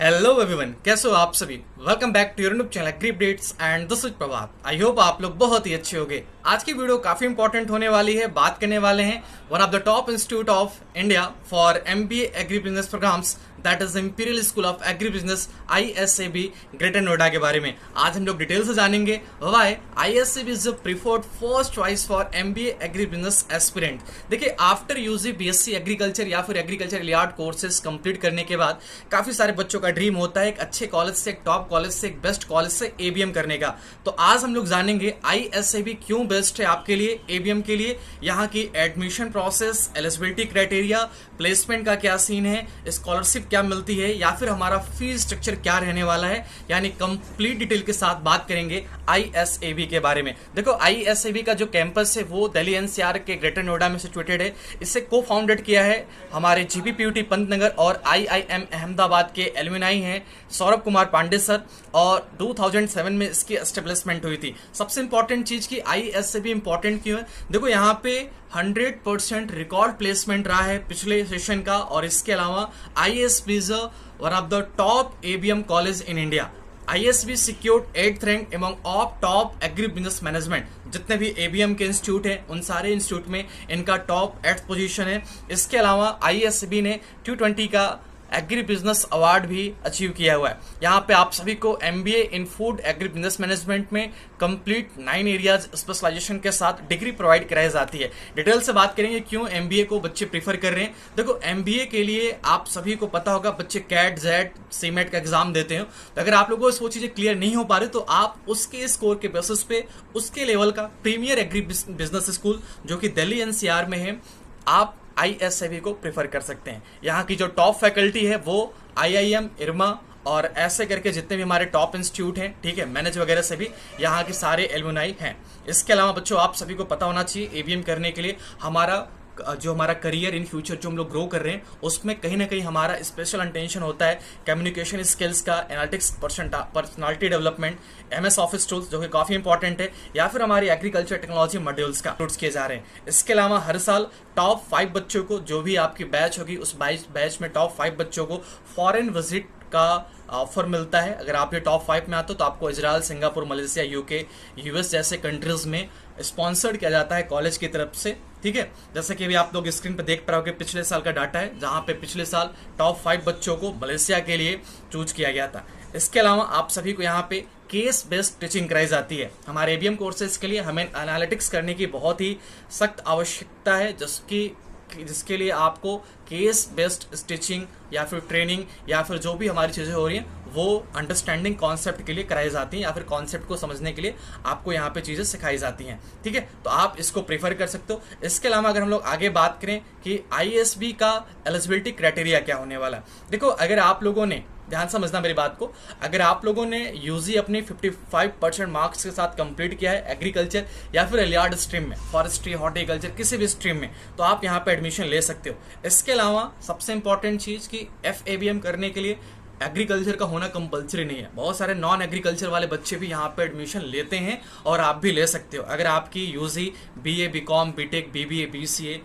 Hello everyone, कैसे हो आप सभी। Welcome back to your YouTube channel agri updates and this is Prabhat. I hope आप लोग बहुत ही अच्छे होंगे। आज की वीडियो काफी इंपॉर्टेंट होने वाली है। बात करने वाले हैं one of the top institute of India for MBA agri business programs, that is imperial school of agri business ISAB greater Noida के बारे में। आज हम लोग डिटेल से जानेंगे why ISAB is the preferred first choice for MBA agri business aspirant. देखिए, after UG BSc agriculture या फिर एग्रीकल्चर रिलेटेड कोर्सेज कंप्लीट करने के बाद काफी सारे बच्चों का ड्रीम होता है एक अच्छे कॉलेज से, एक टॉप कॉलेज से, एक बेस्ट कॉलेज से ABM करने का। तो आज हम लोग जानेंगे ISAB क्यों बेस्ट है आपके लिए, ABM के लिए, यहाँ की admission process, eligibility criteria, placement का क्या सीन है, स्कॉलरशिप क्या मिलती है, या फिर हमारा फीस स्ट्रक्चर क्या रहने वाला है। यानी कंप्लीट डिटेल के साथ बात करेंगे ISAB के बारे में। देखो, ISAB का जो कैंपस है वो दिल्ली NCR के ग्रेटर नोएडा में सिचुएटेड है। इसे को फाउंडेड किया है हमारे GPPUT पंतनगर और IIM अहमदाबाद के एलुमनाई हैं सौरभ कुमार पांडे सर, और 2007 में इसकी एस्टेब्लिशमेंट हुई थी। सबसे इंपॉर्टेंट चीज की ISAB इंपॉर्टेंट क्यों है, देखो यहाँ पे 100% रिकॉर्ड प्लेसमेंट रहा है पिछले सेशन का, और इसके अलावा ISAB is one of the top ABM college in India. ISAB secured 8th rank among of top agri business management. जितने भी ABM के इंस्टीट्यूट हैं उन सारे इंस्टीट्यूट में इनका टॉप 8th पोजीशन है। इसके अलावा ISAB ने Q20 का एग्री बिजनेस अवार्ड भी अचीव किया हुआ है। यहाँ पे आप सभी को MBA इन फूड एग्री बिजनेस मैनेजमेंट में कंप्लीट 9 एरियाज स्पेशलाइजेशन के साथ डिग्री प्रोवाइड कराई जाती है। डिटेल से बात करेंगे क्यों MBA को बच्चे प्रीफर कर रहे हैं। देखो, MBA के लिए आप सभी को पता होगा बच्चे CAT, ZET, CMAT का एग्जाम देते हैं। तो अगर आप लोगों को वो चीजें क्लियर नहीं हो पा रही तो आप उसके स्कोर के बेसिस पे उसके लेवल का प्रीमियर एग्री बिजनेस स्कूल जो कि दिल्ली NCR में है, आप ISAB को प्रेफर कर सकते हैं। यहाँ की जो टॉप फैकल्टी है वो IIM, IRMA और ऐसे करके जितने भी हमारे टॉप इंस्टीट्यूट हैं, ठीक है, मैनेज वगैरह से भी यहाँ के सारे एलुमनाई हैं। इसके अलावा बच्चों आप सभी को पता होना चाहिए ABM करने के लिए हमारा करियर इन फ्यूचर जो हम लोग ग्रो कर रहे हैं उसमें कहीं ना कहीं हमारा स्पेशल अटेंशन होता है कम्युनिकेशन स्किल्स का, analytics, personality development, MS office tools जो कि काफी इंपॉर्टेंट है, या फिर हमारी एग्रीकल्चर टेक्नोलॉजी मॉड्यूल्स का कोर्स किए जा रहे हैं। इसके अलावा हर साल टॉप 5 बच्चों को, जो भी आपकी बैच होगी उस बैच में टॉप 5 बच्चों को फॉरेन विजिट का ऑफर मिलता है। अगर आप ये टॉप 5 में आते हो तो आपको Israel, Singapore, Malaysia, UK, US जैसे कंट्रीज में स्पॉन्सर्ड किया जाता है कॉलेज की तरफ से, ठीक है। जैसे कि अभी आप लोग स्क्रीन पर देख पाओगे पिछले साल का डाटा है, जहां पे पिछले साल टॉप 5 बच्चों को मलेशिया के लिए चूज किया गया था। इसके अलावा आप सभी को यहाँ पे केस बेस्ड टीचिंग कराई जाती है। हमारे ABM कोर्सेज के लिए हमें एनालिटिक्स करने की बहुत ही सख्त आवश्यकता है, जिसके लिए आपको केस बेस्ड टीचिंग या फिर ट्रेनिंग या फिर जो भी हमारी चीज़ें हो रही हैं वो अंडरस्टैंडिंग कॉन्सेप्ट के लिए कराई जाती हैं, या फिर कॉन्सेप्ट को समझने के लिए आपको यहाँ पे चीज़ें सिखाई जाती हैं, ठीक है। तो आप इसको प्रेफर कर सकते हो। इसके अलावा अगर हम लोग आगे बात करें कि ISAB का एलिजिबिलिटी क्राइटेरिया क्या होने वाला है, देखो अगर आप लोगों ने ध्यान समझना मेरी बात को, अगर आप लोगों ने यूजी अपनी 55% मार्क्स के साथ कंप्लीट किया है एग्रीकल्चर या फिर एलियार्ड स्ट्रीम में, फॉरेस्ट्री, हॉर्टिकल्चर, किसी भी स्ट्रीम में, तो आप यहाँ पे एडमिशन ले सकते हो। इसके अलावा सबसे इंपॉर्टेंट चीज कि FABM करने के लिए एग्रीकल्चर का होना कंपलसरी नहीं है। बहुत सारे नॉन एग्रीकल्चर वाले बच्चे भी यहाँ पे एडमिशन लेते हैं और आप भी ले सकते हो। अगर आपकी UG BA, BCom, BTech, BBA, BCA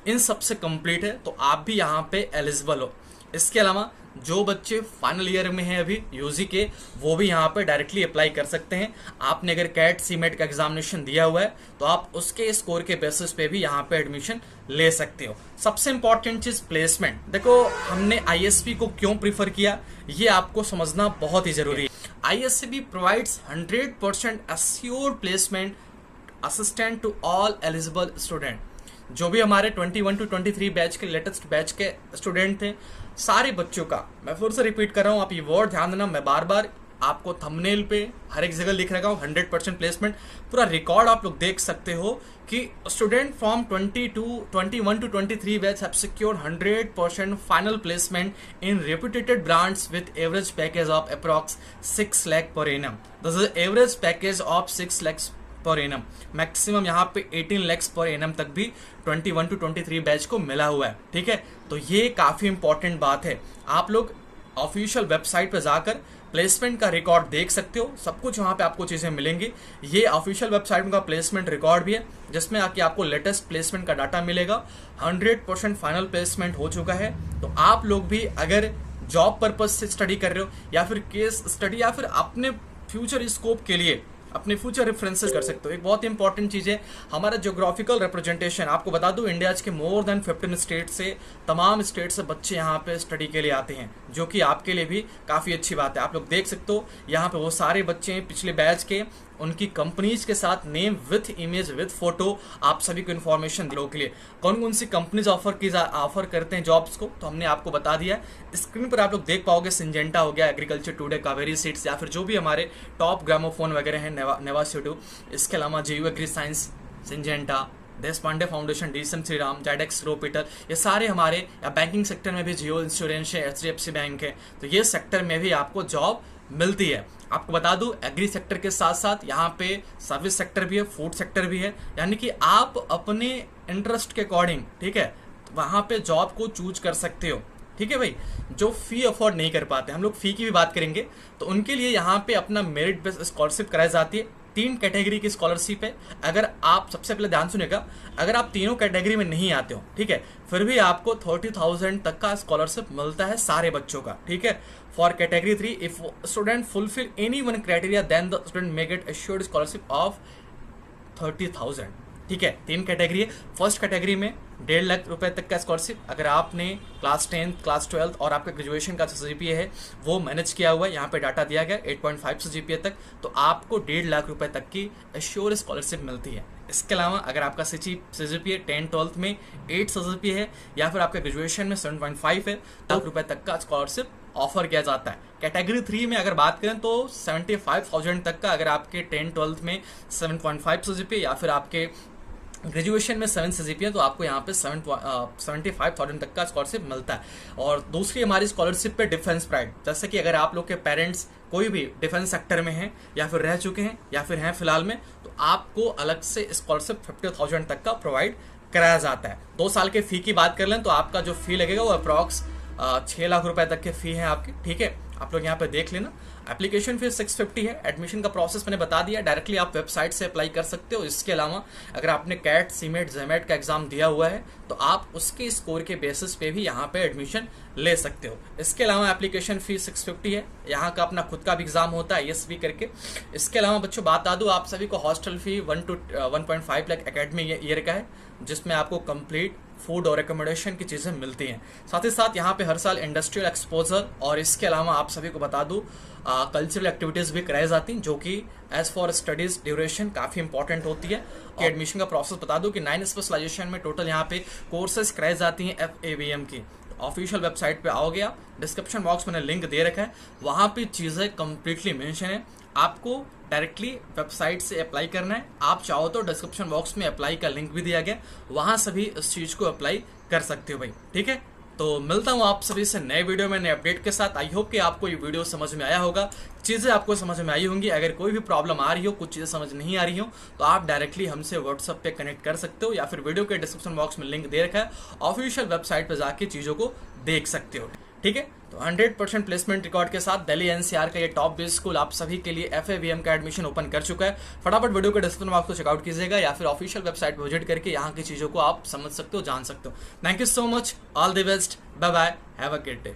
इन सब से कंप्लीट है तो आप भी यहाँ पे एलिजिबल हो। इसके अलावा जो बच्चे फाइनल ईयर में हैं अभी यूजी के, वो भी यहाँ पे डायरेक्टली अप्लाई कर सकते हैं। आपने अगर CAT, CMAT का एग्जामिनेशन दिया हुआ है तो आप उसके स्कोर के बेसिस पे भी यहाँ पे एडमिशन ले सकते हो। सबसे इंपॉर्टेंट चीज प्लेसमेंट। देखो, हमने ISAB को क्यों प्रीफर किया ये आपको समझना बहुत ही जरूरी है। ISAB provides 100% assured placement assistant to all eligible student. जो भी हमारे 21 to 23 बैच के लेटेस्ट बैच के स्टूडेंट थे, सारे बच्चों का, मैं फिर से रिपीट कर रहा हूँ, आप ये वर्ड ध्यान देना, मैं बार बार आपको थंबनेल पे हर एक जगह लिख रखा हूँ 100% प्लेसमेंट। पूरा रिकॉर्ड आप लोग देख सकते हो कि student from 21 to 23 batch have secured 100% final placement in reputed brands with average package of approx 6 lakh per annum. This is average package of 6 lakh per annum. Maximum यहाँ पे 18 लाख पर एनम तक भी 21 to 23 बैच को मिला हुआ है, ठीक है। तो ये काफी इंपॉर्टेंट बात है। आप लोग ऑफिशियल वेबसाइट पर जाकर प्लेसमेंट का रिकॉर्ड देख सकते हो, सब कुछ वहाँ पे आपको चीजें मिलेंगी। ये ऑफिशियल वेबसाइट का प्लेसमेंट रिकॉर्ड भी है जिसमें आके आपको लेटेस्ट प्लेसमेंट का डाटा मिलेगा। 100% फाइनल प्लेसमेंट हो चुका है। तो आप लोग भी अगर जॉब पर्पज से स्टडी कर रहे हो या फिर केस स्टडी या फिर अपने फ्यूचर स्कोप के लिए अपने फ्यूचर रेफरेंसेस कर सकते हो। एक बहुत ही इंपॉर्टेंट चीज़ है हमारा ज्योग्राफिकल रिप्रेजेंटेशन। आपको बता दूं इंडिया के मोर देन 15 स्टेट से, तमाम स्टेट से बच्चे यहाँ पे स्टडी के लिए आते हैं, जो कि आपके लिए भी काफ़ी अच्छी बात है। आप लोग देख सकते हो यहाँ पे वो सारे बच्चे हैं पिछले बैच के, उनकी कंपनीज के साथ name with image with photo आप सभी को इन्फॉर्मेशन देने के लिए कौन कौन सी कंपनीज ऑफर करते हैं जॉब्स को, तो हमने आपको बता दिया है। स्क्रीन पर आप लोग देख पाओगे सिंजेंटा हो गया, एग्रीकल्चर टुडे, कावेरी सीड्स या फिर जो भी हमारे टॉप ग्रामोफोन वगैरह हैं, नेवा सीडू, इसके अलावा जेयू agree science, Syngenta, Deshpande foundation, DSM Shriram, जेडेक्स रोपीटर, ये सारे हमारे, या बैंकिंग सेक्टर में भी जियो इंश्योरेंस है, एचडीएफसी बैंक है, तो ये सेक्टर में भी आपको जॉब मिलती है। आपको बता दूं एग्री सेक्टर के साथ साथ यहाँ पे सर्विस सेक्टर भी है, फूड सेक्टर भी है, यानी कि आप अपने इंटरेस्ट के अकॉर्डिंग, ठीक है, वहाँ पे जॉब को चूज कर सकते हो। ठीक है भाई, जो फी अफोर्ड नहीं कर पाते, हम लोग फी की भी बात करेंगे, तो उनके लिए यहाँ पे अपना मेरिट बेस्ड स्कॉलरशिप कराई जाती है। 3 कैटेगरी की स्कॉलरशिप है। अगर आप, सबसे पहले ध्यान सुनिएगा, अगर आप तीनों कैटेगरी में नहीं आते हो, ठीक है, फिर भी आपको 30,000 तक का स्कॉलरशिप मिलता है सारे बच्चों का। ठीक है, for category 3 if student fulfil any one criteria then the student may get assured scholarship of 30,000। ठीक है, 3 कैटेगरी है। फर्स्ट कैटेगरी में 1.5 लाख रुपए तक का स्कॉलरशिप, अगर आपने क्लास 10, क्लास 12 और आपका ग्रेजुएशन का जीपीए है वो मैनेज किया हुआ है, यहाँ पे डाटा दिया गया 8.5 से जीपीए तक, तो आपको 1.5 लाख रुपए तक की एश्योर स्कॉलरशिप मिलती है। इसके अलावा अगर आपका सीजीपीए 10-12 में 8 सीजीपीए है या फिर आपका ग्रेजुएशन में 7.5 है, लाख रुपए तक का स्कॉलरशिप ऑफर किया जाता है। कैटेगरी 3 में अगर बात करें तो 75,000 तक का, अगर आपके 10-12 में 7.5 सीजीपीए या फिर आपके ग्रेजुएशन में 7 सीजीपीए, तो आपको यहाँ पे 75,000 तक का स्कॉलरशिप मिलता है। और दूसरी हमारी स्कॉलरशिप पे डिफेंस प्राइड, जैसे कि अगर आप लोग के पेरेंट्स कोई भी डिफेंस सेक्टर में हैं या फिर रह चुके हैं या फिर हैं फिलहाल में, तो आपको अलग से स्कॉलरशिप 50,000 तक का प्रोवाइड कराया जाता है। 2 साल के फी की बात कर लें तो आपका जो फी लगेगा वो अप्रॉक्स 6 लाख रुपए तक के फी है आपकी। ठीक है, आप लोग यहाँ पे देख लेना। एप्लीकेशन फीस 650 है। एडमिशन का प्रोसेस मैंने बता दिया, डायरेक्टली आप वेबसाइट से अप्लाई कर सकते हो। इसके अलावा अगर आपने कैट, सीमेट, जेमेट का एग्जाम दिया हुआ है तो आप उसके स्कोर के बेसिस पे भी यहाँ पे एडमिशन ले सकते हो। इसके अलावा एप्लीकेशन फीस 650 है। यहाँ का अपना खुद का भी एग्जाम होता है ESV करके। इसके अलावा बच्चों बता दूं आप सभी को, hostel fee 1 to 1.5 lakh academic year का है, जिसमें आपको कंप्लीट फूड और एकोमोडेशन की चीज़ें मिलती हैं। साथ ही साथ यहाँ पे हर साल इंडस्ट्रियल एक्सपोजर और इसके अलावा आप सभी को बता दूं कल्चरल एक्टिविटीज़ भी कराई जाती हैं, जो कि एज फॉर स्टडीज ड्यूरेशन काफ़ी इंपॉर्टेंट होती है। और एडमिशन का प्रोसेस बता दूं कि 9 स्पेशलाइजेशन में टोटल यहाँ पे कोर्सेज कराई जाती हैं FABM की। ऑफिशियल वेबसाइट पे आओगे आप, डिस्क्रिप्शन बॉक्स में लिंक दे रखा है, वहाँ पे चीज़ें कंप्लीटली मेंशन है। आपको डायरेक्टली वेबसाइट से अप्लाई करना है। आप चाहो तो डिस्क्रिप्शन बॉक्स में अप्लाई का लिंक भी दिया गया, वहाँ सभी इस चीज़ को अप्लाई कर सकते हो भाई। ठीक है, तो मिलता हूँ आप सभी से नए वीडियो में, नए अपडेट के साथ। आई होप कि आपको ये वीडियो समझ में आया होगा, चीज़ें आपको समझ में आई होंगी। अगर कोई भी प्रॉब्लम आ रही हो, कुछ चीज़ें समझ नहीं आ रही हो, तो आप डायरेक्टली हमसे व्हाट्सएप पे कनेक्ट कर सकते हो, या फिर वीडियो के डिस्क्रिप्शन बॉक्स में लिंक दे रखा है, ऑफिशियल वेबसाइट पर जाके चीज़ों को देख सकते हो। ठीक है, तो 100% प्लेसमेंट रिकॉर्ड के साथ दिल्ली NCR का ये टॉप बेस्ड स्कूल आप सभी के लिए FABM का एडमिशन ओपन कर चुका है। फटाफट वीडियो के डिस्क्रिप्शन बॉक्स को चेकआउट कीजिएगा, या फिर ऑफिशियल वेबसाइट पर विजिट करके यहाँ की चीज़ों को आप समझ सकते हो, जान सकते हो। Thank you so much, all the best, bye bye, have a great day.